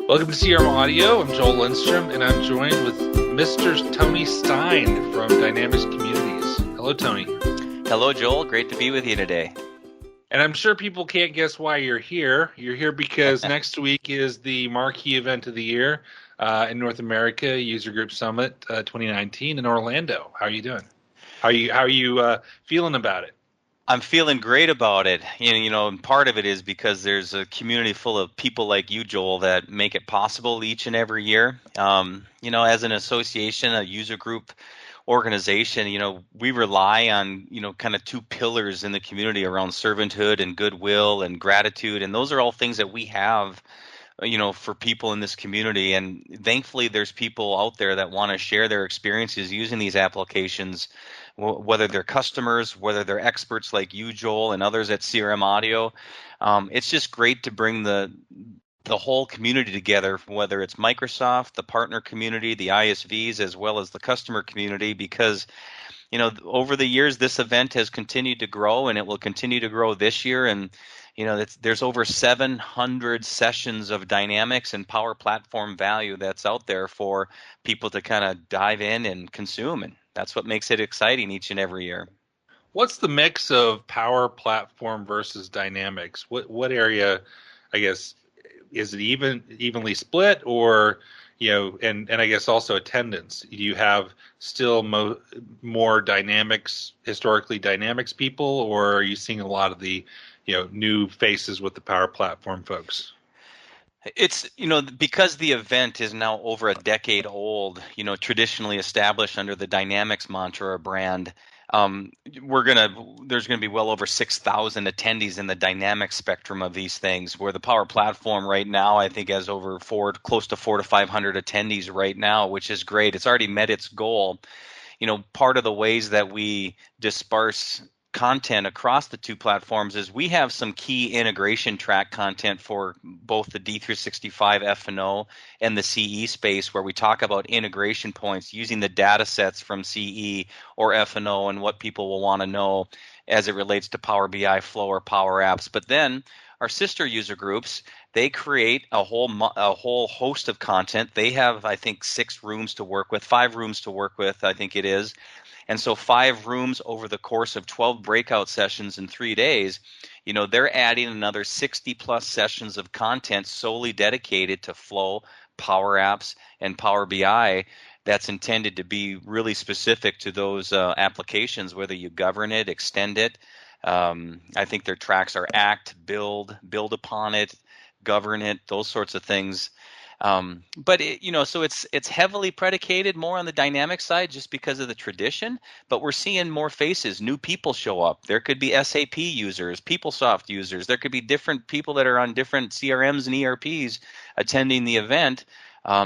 Welcome to CRM Audio. I'm Joel Lindstrom, and I'm joined with Mr. Tony Stein from Dynamics Communities. Hello, Tony. Hello, Joel. Great to be with you today. And I'm sure people can't guess why you're here. You're here because next week is the marquee event of the year in North America, User Group Summit 2019 in Orlando. How are you doing? How are you feeling about it? I'm feeling great about it. And part of it is because there's a community full of people like you, Joel, that make it possible each and every year. As an association, a user group organization, we rely on, kind of two pillars in the community around servanthood and goodwill and gratitude. And those are all things that we have, for people in this community. And thankfully, there's people out there that want to share their experiences using these applications, whether they're customers, whether they're experts like you, Joel, and others at CRM Audio. It's just great to bring the whole community together, whether it's Microsoft, the partner community, the ISVs, as well as the customer community, because over the years, this event has continued to grow, and it will continue to grow this year. And there's over 700 sessions of Dynamics and Power Platform value that's out there for people to kind of dive in and consume, and that's what makes it exciting each and every year. What's the mix of Power Platform versus Dynamics? What area, I guess, is it evenly split, or and I guess also attendance? Do you have still more Dynamics, historically Dynamics people, or are you seeing a lot of the new faces with the Power Platform folks? It's, because the event is now over a decade old, traditionally established under the Dynamics mantra or brand. There's gonna be well over 6,000 attendees in the Dynamics spectrum of these things, where the Power Platform right now, I think, has over close to 400 to 500 attendees right now, which is great. It's already met its goal. Part of the ways that we disperse content across the two platforms is we have some key integration track content for both the D365 F&O and the CE space, where we talk about integration points using the data sets from CE or F&O and what people will want to know as it relates to Power BI, Flow, or Power Apps. But then our sister user groups, they create a whole host of content. They have, I think, 5 rooms to work with, I think it is. And so 5 rooms over the course of 12 breakout sessions in 3 days, they're adding another 60 plus sessions of content solely dedicated to Flow, Power Apps, and Power BI that's intended to be really specific to those applications, whether you govern it, extend it. I think their tracks are act, build upon it, govern it, those sorts of things. But so it's heavily predicated more on the Dynamics side just because of the tradition, but we're seeing more faces, new people show up. There could be SAP users, PeopleSoft users. There could be different people that are on different CRMs and ERPs attending the event,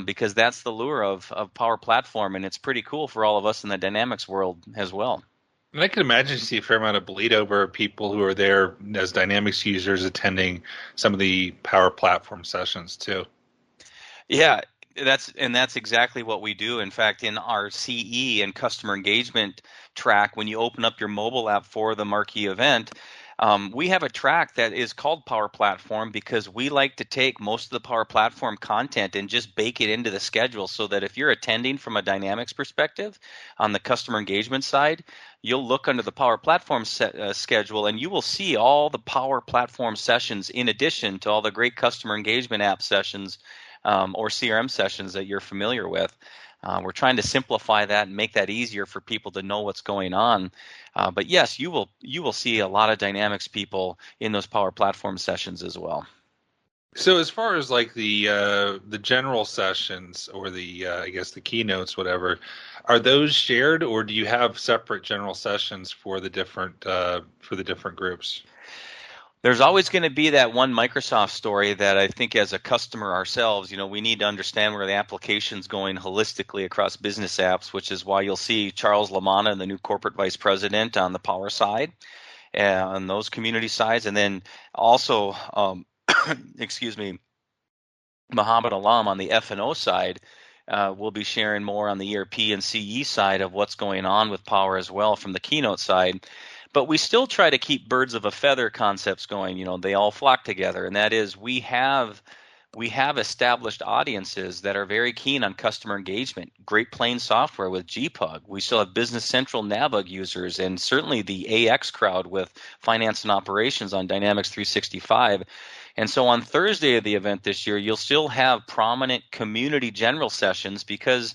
because that's the lure of Power Platform, and it's pretty cool for all of us in the Dynamics world as well. And I can imagine you see a fair amount of bleed over of people who are there as Dynamics users attending some of the Power Platform sessions too. Yeah, that's exactly what we do. In fact, in our CE and customer engagement track, when you open up your mobile app for the marquee event, we have a track that is called Power Platform because we like to take most of the Power Platform content and just bake it into the schedule, so that if you're attending from a Dynamics perspective on the customer engagement side, you'll look under the Power Platform schedule and you will see all the Power Platform sessions in addition to all the great customer engagement app sessions or CRM sessions that you're familiar with. We're trying to simplify that and make that easier for people to know what's going on. But yes, you will see a lot of Dynamics people in those Power Platform sessions as well. So as far as like the general sessions or I guess the keynotes, whatever, are those shared, or do you have separate general sessions for the different groups? There's always going to be that one Microsoft story that I think as a customer ourselves, we need to understand where the application's going holistically across business apps, which is why you'll see Charles Lamanna, the new corporate vice president, on the Power side, on those community sides. And then also, Muhammad Alam on the F&O side will be sharing more on the ERP and CE side of what's going on with Power as well from the keynote side. But we still try to keep birds of a feather concepts going. They all flock together, and that is we have we have established audiences that are very keen on customer engagement. Great Plains software with GPUG. We still have Business Central Navig users, and certainly the AX crowd with finance and operations on Dynamics 365. And so on Thursday of the event this year, you'll still have prominent community general sessions because,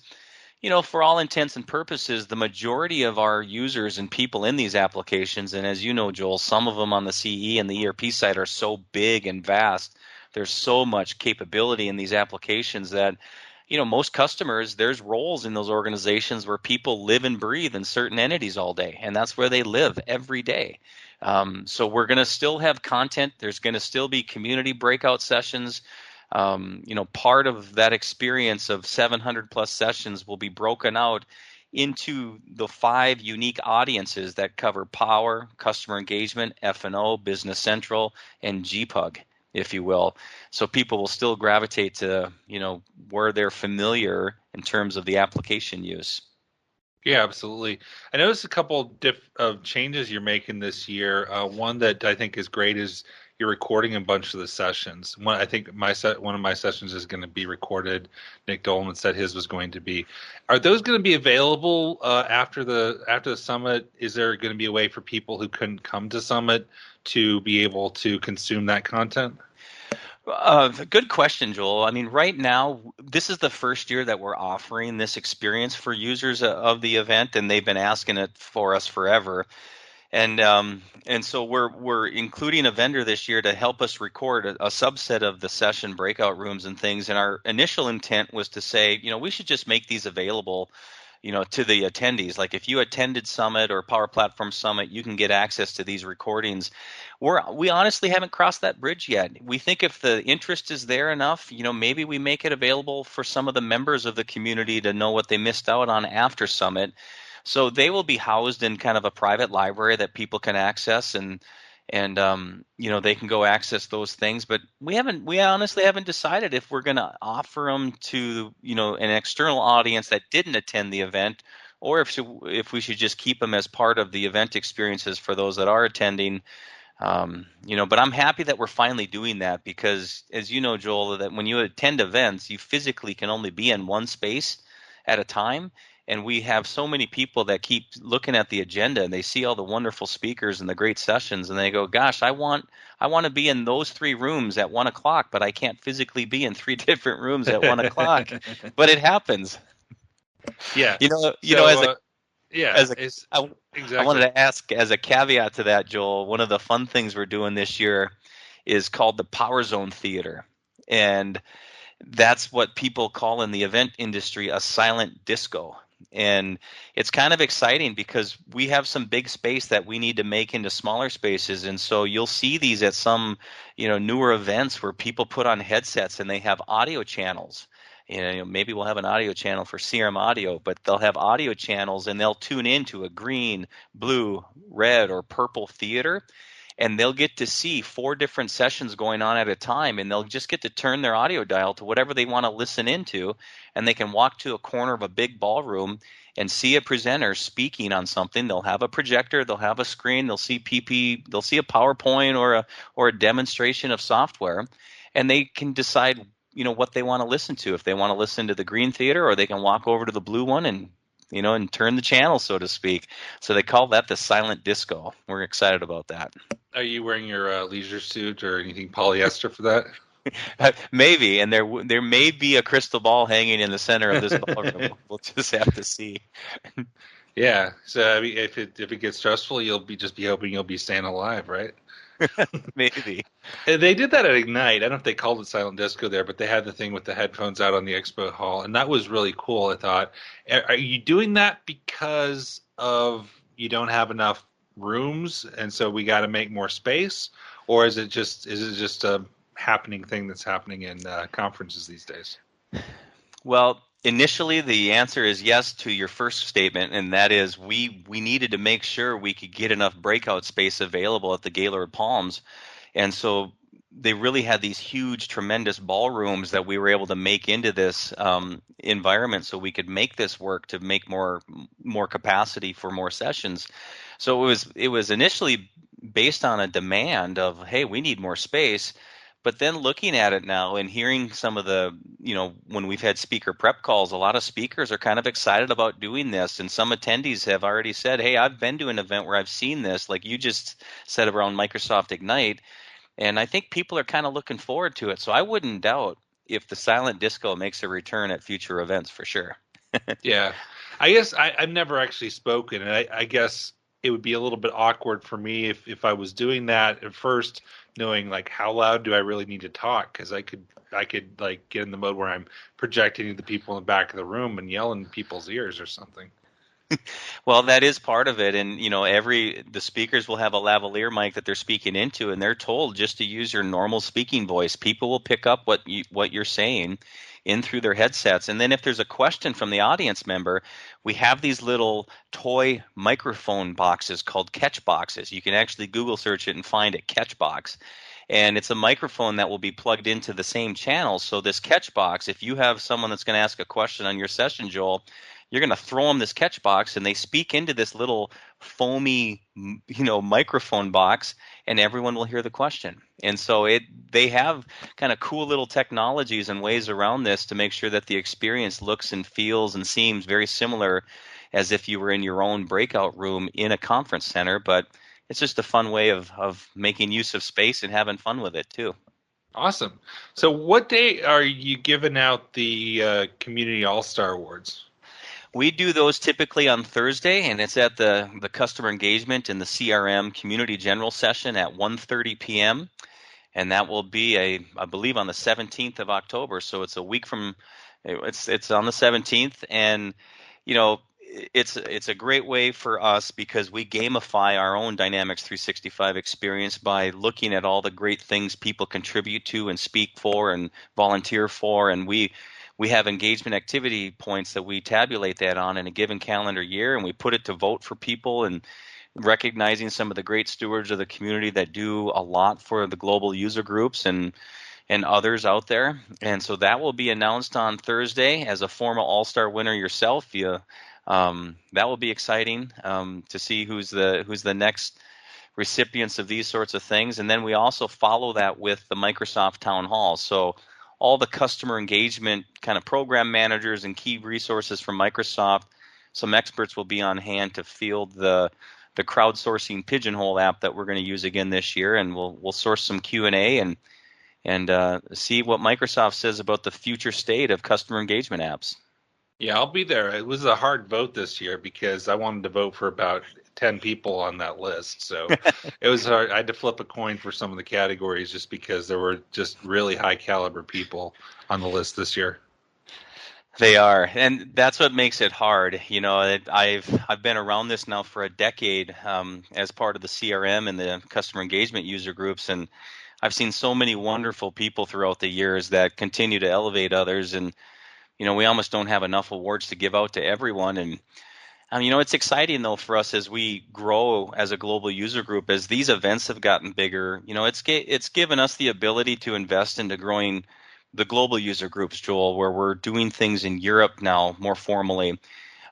for all intents and purposes, the majority of our users and people in these applications, and as you know, Joel, some of them on the CE and the ERP side are so big and vast. There's so much capability in these applications that, most customers, there's roles in those organizations where people live and breathe in certain entities all day, and that's where they live every day. So we're going to still have content. There's going to still be community breakout sessions. Part of that experience of 700 plus sessions will be broken out into the 5 unique audiences that cover power, customer engagement, F&O, Business Central, and GPUG, if you will. So people will still gravitate to, where they're familiar in terms of the application use. Yeah, absolutely. I noticed a couple of changes you're making this year. One that I think is great is you're recording a bunch of the sessions. I think one of my sessions is going to be recorded. Nick Dolman said his was going to be. Are those going to be available after the summit? Is there going to be a way for people who couldn't come to summit to be able to consume that content? Good question, Joel. I mean, right now, this is the first year that we're offering this experience for users of the event, and they've been asking it for us forever. And so we're including a vendor this year to help us record a subset of the session breakout rooms and things. And our initial intent was to say, we should just make these available, to the attendees. Like if you attended Summit or Power Platform Summit, you can get access to these recordings. We honestly haven't crossed that bridge yet. We think if the interest is there enough, maybe we make it available for some of the members of the community to know what they missed out on after Summit. So they will be housed in kind of a private library that people can access, and they can go access those things. But we honestly haven't decided if we're going to offer them to an external audience that didn't attend the event, or if we should just keep them as part of the event experiences for those that are attending. But I'm happy that we're finally doing that because, as you know, Joel, that when you attend events, you physically can only be in one space at a time. And we have so many people that keep looking at the agenda and they see all the wonderful speakers and the great sessions and they go, gosh, I want to be in those 3 rooms at 1:00, but I can't physically be in 3 different rooms at 1:00. But it happens. Yeah. I wanted to ask, as a caveat to that, Joel, one of the fun things we're doing this year is called the Power Zone Theater. And that's what people call in the event industry a silent disco. And it's kind of exciting because we have some big space that we need to make into smaller spaces. And so you'll see these at some, newer events where people put on headsets and they have audio channels. Maybe we'll have an audio channel for CRM audio, but they'll have audio channels and they'll tune into a green, blue, red, or purple theater. And they'll get to see 4 different sessions going on at a time, and they'll just get to turn their audio dial to whatever they want to listen into, and they can walk to a corner of a big ballroom and see a presenter speaking on something. They'll have a projector, they'll have a screen, they'll see they'll see a PowerPoint or a demonstration of software, and they can decide what they want to listen to. If they want to listen to the green theater, or they can walk over to the blue one and turn the channel, so to speak. So they call that the silent disco. We're excited about that. Are you wearing your leisure suit or anything polyester for that? Maybe, and there may be a crystal ball hanging in the center of this ballroom. We'll just have to see. Yeah. So I mean, if it gets stressful, you'll be hoping you'll be staying alive, right? Maybe. They did that at Ignite. I don't know if they called it silent disco there, but they had the thing with the headphones out on the expo hall, and that was really cool, I thought. Are you doing that because of you don't have enough rooms and so we got to make more space, or is it just a happening thing that's happening in conferences these days? Well, initially the answer is yes to your first statement, and that is we needed to make sure we could get enough breakout space available at the Gaylord Palms. And so they really had these huge, tremendous ballrooms that we were able to make into this environment so we could make this work to make more capacity for more sessions. So it was initially based on a demand of, hey, we need more space. But then looking at it now and hearing some of the, when we've had speaker prep calls, a lot of speakers are kind of excited about doing this. And some attendees have already said, hey, I've been to an event where I've seen this, like you just said around Microsoft Ignite. And I think people are kind of looking forward to it. So I wouldn't doubt if the silent disco makes a return at future events for sure. Yeah, I guess I've never actually spoken, and I guess it would be a little bit awkward for me if I was doing that at first, knowing like how loud do I really need to talk? Because I could like get in the mode where I'm projecting to the people in the back of the room and yelling in people's ears or something. Well, that is part of it, and the speakers will have a lavalier mic that they're speaking into, and they're told just to use your normal speaking voice. People will pick up what you're saying in through their headsets, and then if there's a question from the audience member, we have these little toy microphone boxes called catch boxes. You can actually Google search it and find it, catch box. And it's a microphone that will be plugged into the same channel. So this catch box, if you have someone that's going to ask a question on your session, Joel, you're going to throw them this catch box and they speak into this little foamy microphone box, and everyone will hear the question. And so they have kind of cool little technologies and ways around this to make sure that the experience looks and feels and seems very similar as if you were in your own breakout room in a conference center. But it's just a fun way of making use of space and having fun with it too. Awesome. So, what day are you giving out the Community All Star Awards? We do those typically on Thursday, and it's at the customer engagement and the CRM community general session at 1:30 p.m. And that will be I believe on the 17th of October. So it's a week from it's on the 17th, and you know it's a great way for us because we gamify our own Dynamics 365 experience by looking at all the great things people contribute to and speak for and volunteer for, and we have engagement activity points that we tabulate that on in a given calendar year, and we put it to vote for people, and recognizing some of the great stewards of the community that do a lot for the global user groups and others out there. And so that will be announced on Thursday. As a former All-Star winner yourself, that will be exciting to see who's the next recipients of these sorts of things. And then we also follow that with the Microsoft Town Hall. So all the customer engagement kind of program managers and key resources from Microsoft, some experts will be on hand to field the crowdsourcing Pigeonhole app that we're going to use again this year, and we'll source some Q&A and see what Microsoft says about the future state of customer engagement apps. Yeah, I'll be there. It was a hard vote this year because I wanted to vote for about 10 people on that list. So it was hard. I had to flip a coin for some of the categories just because there were just really high caliber people on the list this year. They are, and that's what makes it hard. I've been around this now for a decade as part of the CRM and the customer engagement user groups, and I've seen so many wonderful people throughout the years that continue to elevate others. And we almost don't have enough awards to give out to everyone. And it's exciting though for us as we grow as a global user group, as these events have gotten bigger. It's given us the ability to invest into growing the global user groups, Joel, where we're doing things in Europe now more formally.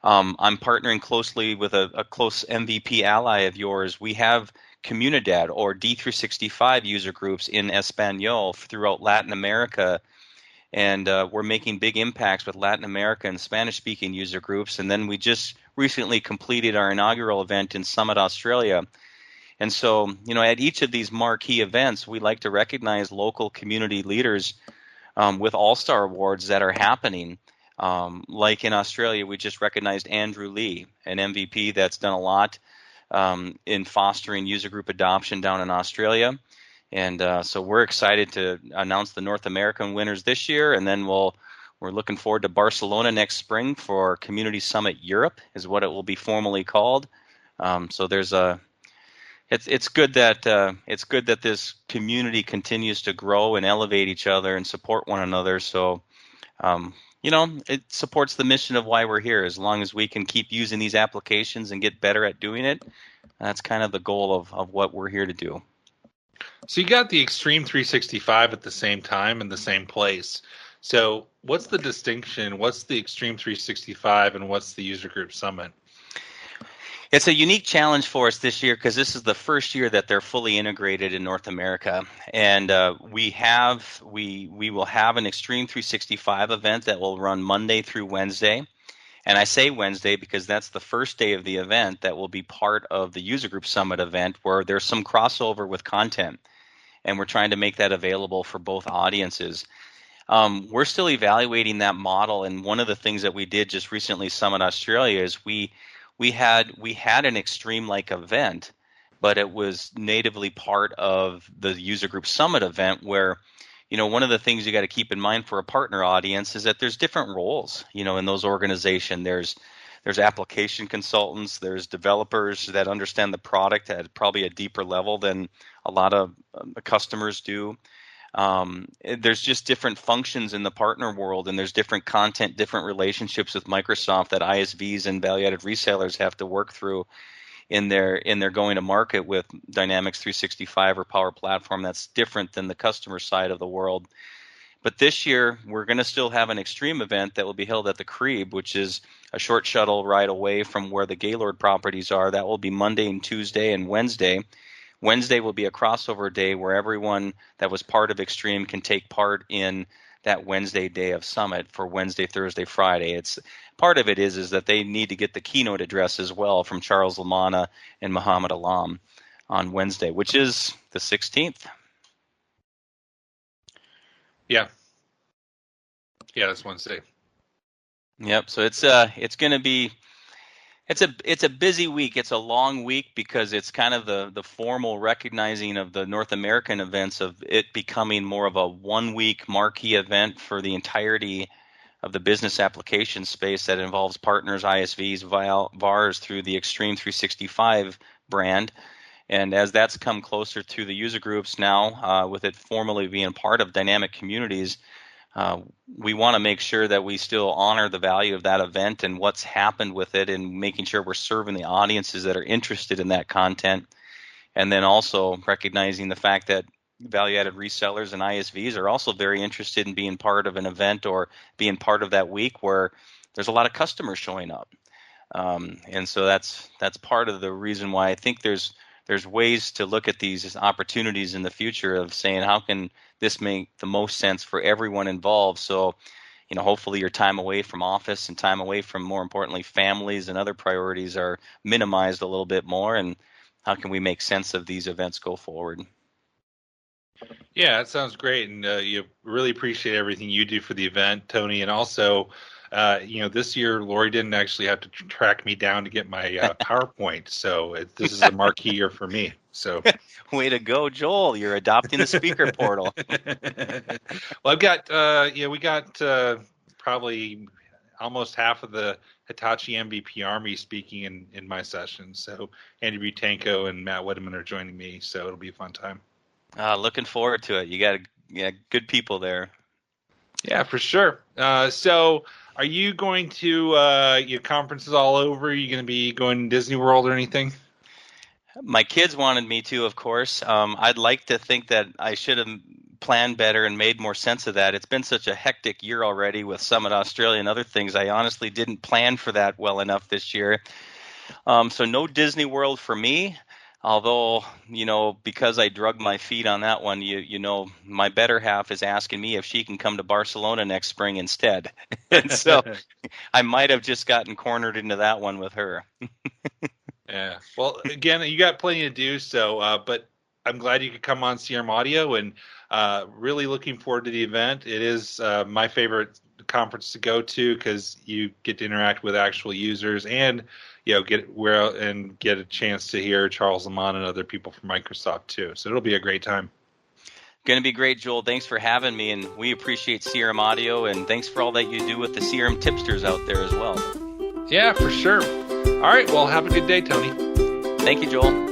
I'm partnering closely with a close MVP ally of yours. We have Comunidad or D365 user groups in Espanol throughout Latin America, and we're making big impacts with Latin America and Spanish-speaking user groups. And then we just recently completed our inaugural event in Summit, Australia. And so, at each of these marquee events, we like to recognize local community leaders with All-Star Awards that are happening. Like in Australia, we just recognized Andrew Lee, an MVP that's done a lot in fostering user group adoption down in Australia. And so we're excited to announce the North American winners this year, and then we're looking forward to Barcelona next spring for Community Summit Europe, is what it will be formally called. So there's it's good that this community continues to grow and elevate each other and support one another. So it supports the mission of why we're here. As long as we can keep using these applications and get better at doing it, that's kind of the goal of what we're here to do. So you got the Extreme 365 at the same time in the same place. So what's the distinction? What's the Extreme 365 and what's the User Group Summit? It's a unique challenge for us this year because this is the first year that they're fully integrated in North America, and we will have an Extreme 365 event that will run Monday through Wednesday. And I say Wednesday because that's the first day of the event that will be part of the User Group Summit event, where there's some crossover with content, and we're trying to make that available for both audiences. We're still evaluating that model, and one of the things that we did just recently, Summit Australia, is we had an Extreme like event, but it was natively part of the User Group Summit event, where one of the things you got to keep in mind for a partner audience is that there's different roles, in those organizations. There's application consultants, there's developers that understand the product at probably a deeper level than a lot of customers do. There's just different functions in the partner world, and there's different content, different relationships with Microsoft that ISVs and value-added resellers have to work through in their going to market with Dynamics 365 or Power Platform. That's different than the customer side of the world. But this year, we're going to still have an Extreme event that will be held at the Crebe, which is a short shuttle ride away from where the Gaylord properties are. That will be Monday and Tuesday and Wednesday. Wednesday will be a crossover day where everyone that was part of Extreme can take part in that Wednesday day of Summit for Wednesday, Thursday, Friday. It's part of it is that they need to get the keynote address as well from Charles Lamanna and Muhammad Alam on Wednesday, which is the 16th. Yeah, that's Wednesday. Yep. So it's going to be. It's a busy week. It's a long week because it's kind of the formal recognizing of the North American events, of it becoming more of a 1 week marquee event for the entirety of the business application space that involves partners, ISVs, VARs through the Extreme 365 brand. And as that's come closer to the user groups now, with it formally being part of Dynamic Communities, we want to make sure that we still honor the value of that event and what's happened with it, and making sure we're serving the audiences that are interested in that content. And then also recognizing the fact that value-added resellers and ISVs are also very interested in being part of an event or being part of that week where there's a lot of customers showing up. And so that's part of the reason why I think there's ways to look at these opportunities in the future of saying, how can this make the most sense for everyone involved? So, hopefully your time away from office and time away from, more importantly, families and other priorities are minimized a little bit more. And how can we make sense of these events go forward? Yeah, that sounds great. And you really appreciate everything you do for the event, Tony. And also, this year, Lori didn't actually have to track me down to get my PowerPoint. So this is a marquee year for me. So way to go, Joel. You're adopting the speaker portal. Well, I've got, we got probably almost half of the Hitachi MVP Army speaking in my session. So Andy Butanko and Matt Whitman are joining me. So it'll be a fun time. Looking forward to it. You got good people there. Yeah, for sure. So are you going to your conferences all over? Are you going to be going to Disney World or anything? My kids wanted me to, of course. I'd like to think that I should have planned better and made more sense of that. It's been such a hectic year already with Summit Australia and other things. I honestly didn't plan for that well enough this year. So no Disney World for me. Although, because I drugged my feet on that one, my better half is asking me if she can come to Barcelona next spring instead. And so I might have just gotten cornered into that one with her. Yeah. Well, again, you got plenty to do. So, but I'm glad you could come on CRM Audio, and really looking forward to the event. It is my favorite conference to go to because you get to interact with actual users and get a chance to hear Charles Lamanna and other people from Microsoft too. So it'll be a great time. Going to be great, Joel. Thanks for having me, and we appreciate CRM Audio, and thanks for all that you do with the CRM tipsters out there as well. Yeah, for sure. All right. Well, have a good day, Tony. Thank you, Joel.